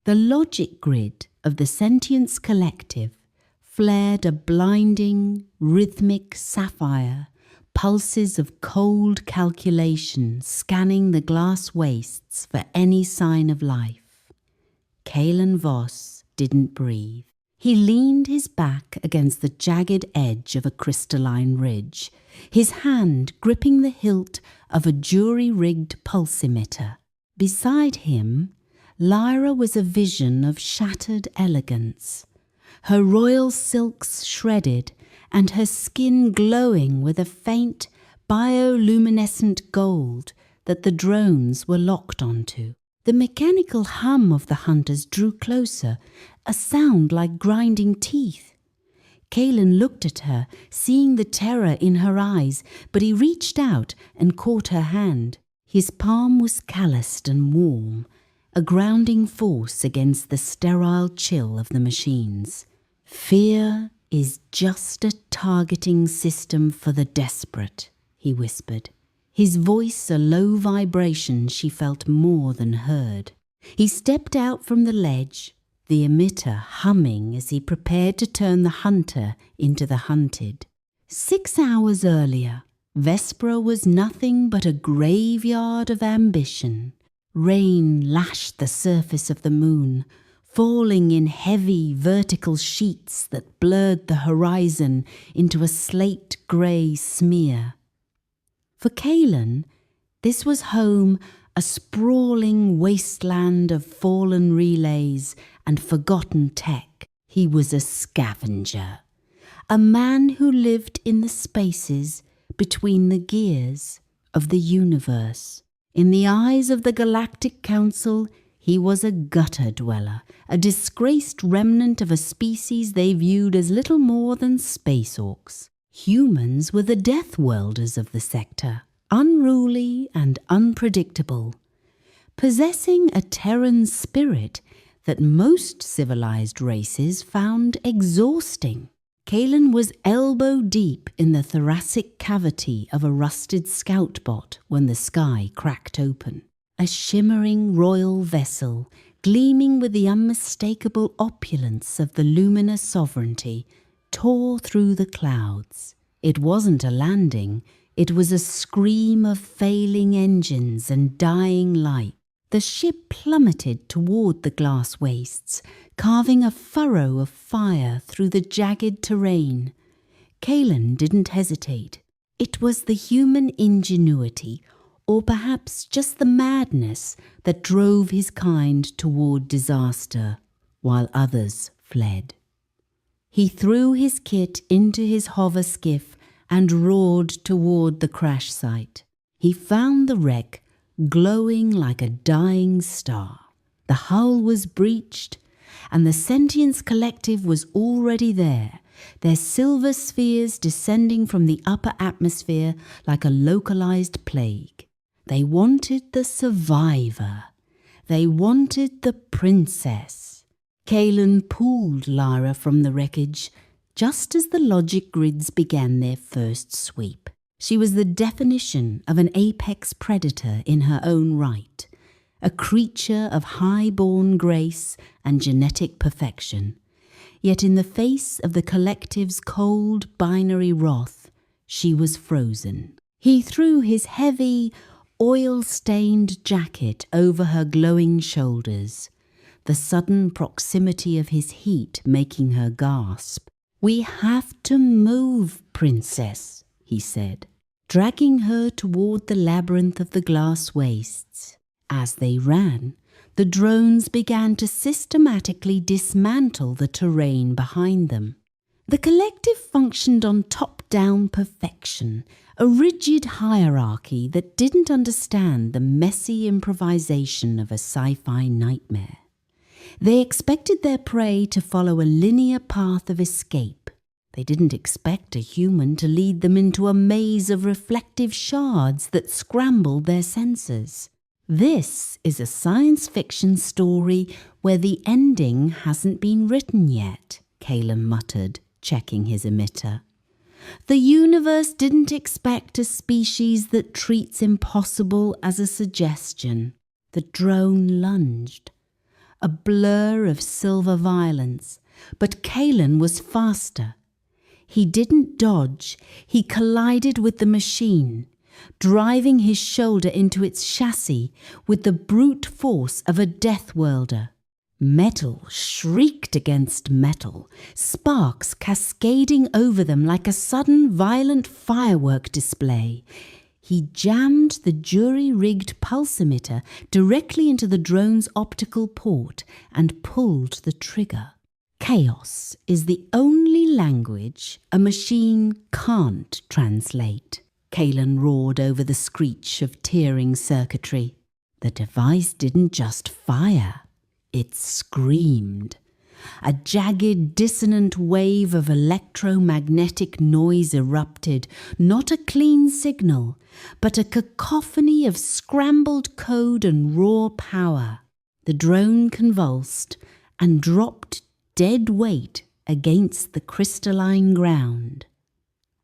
The logic grid of the Sentience Collective flared a blinding, rhythmic sapphire, pulses of cold calculation scanning the glass wastes for any sign of life. Kalen Voss didn't breathe. He leaned his back against the jagged edge of a crystalline ridge, his hand gripping the hilt of a jury-rigged pulsimeter. Beside him, Lyra was a vision of shattered elegance, her royal silks shredded and her skin glowing with a faint bioluminescent gold that the drones were locked onto. The mechanical hum of the hunters drew closer, a sound like grinding teeth. Kalen looked at her, seeing the terror in her eyes, but he reached out and caught her hand. His palm was calloused and warm, a grounding force against the sterile chill of the machines. "Fear is just a targeting system for the desperate," he whispered. His voice a low vibration she felt more than heard. He stepped out from the ledge, the emitter humming as he prepared to turn the hunter into the hunted. 6 hours earlier, Vespera was nothing but a graveyard of ambition. Rain lashed the surface of the moon, falling in heavy vertical sheets that blurred the horizon into a slate-grey smear. For Kalen, this was home, a sprawling wasteland of fallen relays and forgotten tech. He was a scavenger, a man who lived in the spaces between the gears of the universe. In the eyes of the Galactic Council, he was a gutter dweller, a disgraced remnant of a species they viewed as little more than Space Orcs. Humans were the death worlders of the sector, unruly and unpredictable, possessing a Terran spirit that most civilized races found exhausting. Kalen was elbow deep in the thoracic cavity of a rusted scout bot when the sky cracked open. A shimmering royal vessel, gleaming with the unmistakable opulence of the luminous sovereignty, tore through the clouds. It wasn't a landing, it was a scream of failing engines and dying light. The ship plummeted toward the glass wastes, carving a furrow of fire through the jagged terrain. Kalen didn't hesitate. It was the human ingenuity, or perhaps just the madness, that drove his kind toward disaster, while others fled. He threw his kit into his hover skiff and roared toward the crash site. He found the wreck glowing like a dying star. The hull was breached, and the Sentience Collective was already there, their silver spheres descending from the upper atmosphere like a localized plague. They wanted the survivor. They wanted the princess. Kalen pulled Lyra from the wreckage just as the logic grids began their first sweep. She was the definition of an apex predator in her own right, a creature of high-born grace and genetic perfection. Yet in the face of the collective's cold binary wrath, she was frozen. He threw his heavy, oil-stained jacket over her glowing shoulders, the sudden proximity of his heat making her gasp. "We have to move, princess," he said, dragging her toward the labyrinth of the glass wastes. As they ran, the drones began to systematically dismantle the terrain behind them. The collective functioned on top-down perfection, a rigid hierarchy that didn't understand the messy improvisation of a sci-fi nightmare. They expected their prey to follow a linear path of escape. They didn't expect a human to lead them into a maze of reflective shards that scrambled their senses. This is a science fiction story where the ending hasn't been written yet, Kalen muttered, checking his emitter. The universe didn't expect a species that treats impossible as a suggestion. The drone lunged. a blur of silver violence, but Kalen was faster. He didn't dodge, he collided with the machine, driving his shoulder into its chassis with the brute force of a death welder. Metal shrieked against metal, sparks cascading over them like a sudden violent firework display. He jammed the jury-rigged pulsimeter directly into the drone's optical port and pulled the trigger. Chaos is the only language a machine can't translate. Kalen roared over the screech of tearing circuitry. The device didn't just fire, it screamed. A jagged, dissonant wave of electromagnetic noise erupted, not a clean signal, but a cacophony of scrambled code and raw power. The drone convulsed and dropped dead weight against the crystalline ground.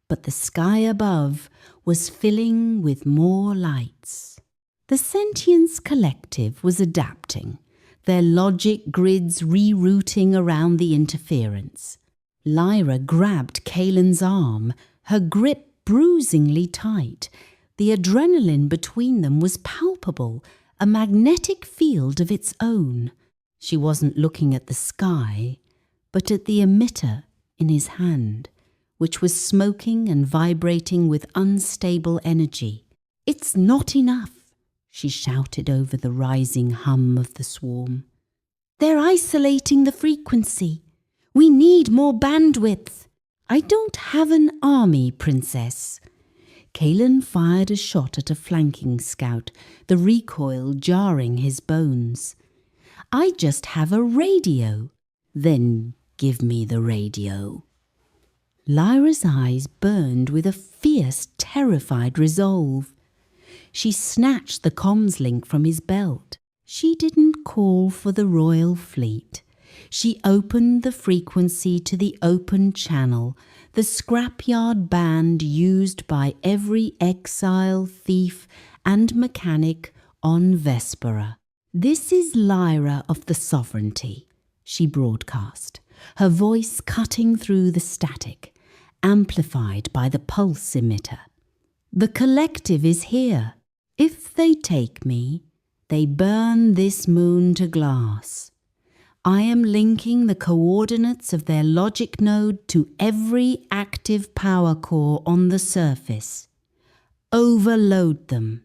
But the sky above was filling with more lights. The Sentience Collective was adapting, their logic grids rerouting around the interference. Lyra grabbed Kalen's arm, her grip bruisingly tight. The adrenaline between them was palpable, a magnetic field of its own. She wasn't looking at the sky, but at the emitter in his hand, which was smoking and vibrating with unstable energy. "It's not enough," she shouted over the rising hum of the swarm. "They're isolating the frequency. We need more bandwidth." "I don't have an army, Princess." Kalen fired a shot at a flanking scout, the recoil jarring his bones. "I just have a radio." "Then give me the radio." Lyra's eyes burned with a fierce, terrified resolve. She snatched the comms link from his belt. She didn't call for the royal fleet. She opened the frequency to the open channel, the scrapyard band used by every exile, thief, and mechanic on Vespera. "This is Lyra of the Sovereignty," she broadcast, her voice cutting through the static, amplified by the pulse emitter. "The collective is here. If they take me, they burn this moon to glass. I am linking the coordinates of their logic node to every active power core on the surface. Overload them.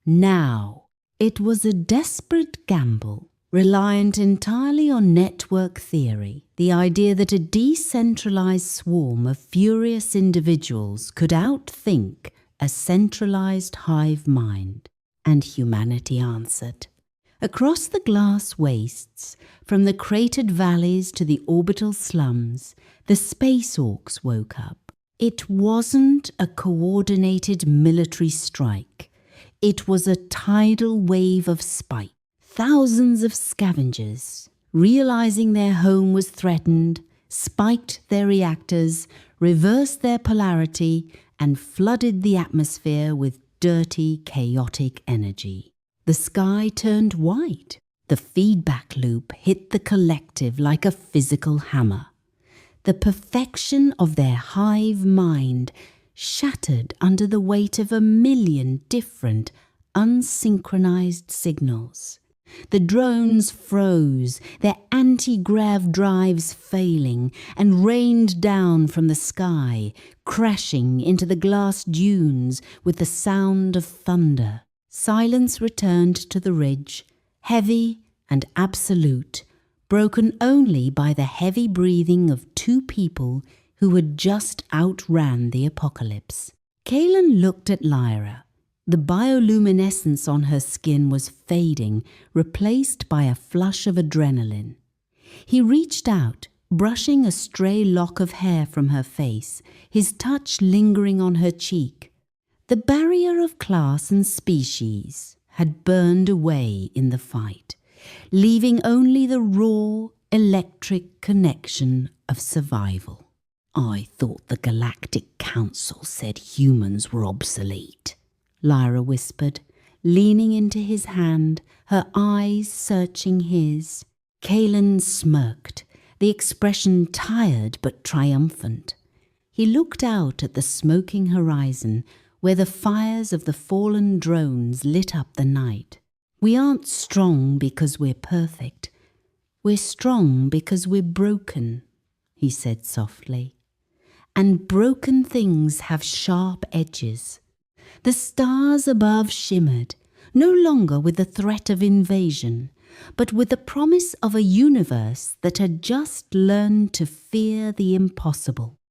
Now." It was a desperate gamble, reliant entirely on network theory, the idea that a decentralized swarm of furious individuals could outthink a centralized hive mind. And humanity answered. Across the glass wastes, from the cratered valleys to the orbital slums, the Space Orcs woke up. It wasn't a coordinated military strike. It was a tidal wave of spite. Thousands of scavengers, realizing their home was threatened, spiked their reactors, reversed their polarity, and flooded the atmosphere with dirty, chaotic energy. The sky turned white. The feedback loop hit the collective like a physical hammer. The perfection of their hive mind shattered under the weight of 1,000,000 different, unsynchronized signals. The drones froze, their anti-grav drives failing, and rained down from the sky, crashing into the glass dunes with the sound of thunder. Silence returned to the ridge, heavy and absolute, broken only by the heavy breathing of two people who had just outran the apocalypse. Kalen looked at Lyra. The bioluminescence on her skin was fading, replaced by a flush of adrenaline. He reached out, brushing a stray lock of hair from her face, his touch lingering on her cheek. The barrier of class and species had burned away in the fight, leaving only the raw, electric connection of survival. "I thought the Galactic Council said humans were obsolete," Lyra whispered, leaning into his hand, her eyes searching his. Kalen smirked, the expression tired but triumphant. He looked out at the smoking horizon where the fires of the fallen drones lit up the night. We aren't strong because we're perfect. We're strong because we're broken, he said softly. And broken things have sharp edges. The stars above shimmered, no longer with the threat of invasion, but with the promise of a universe that had just learned to fear the impossible.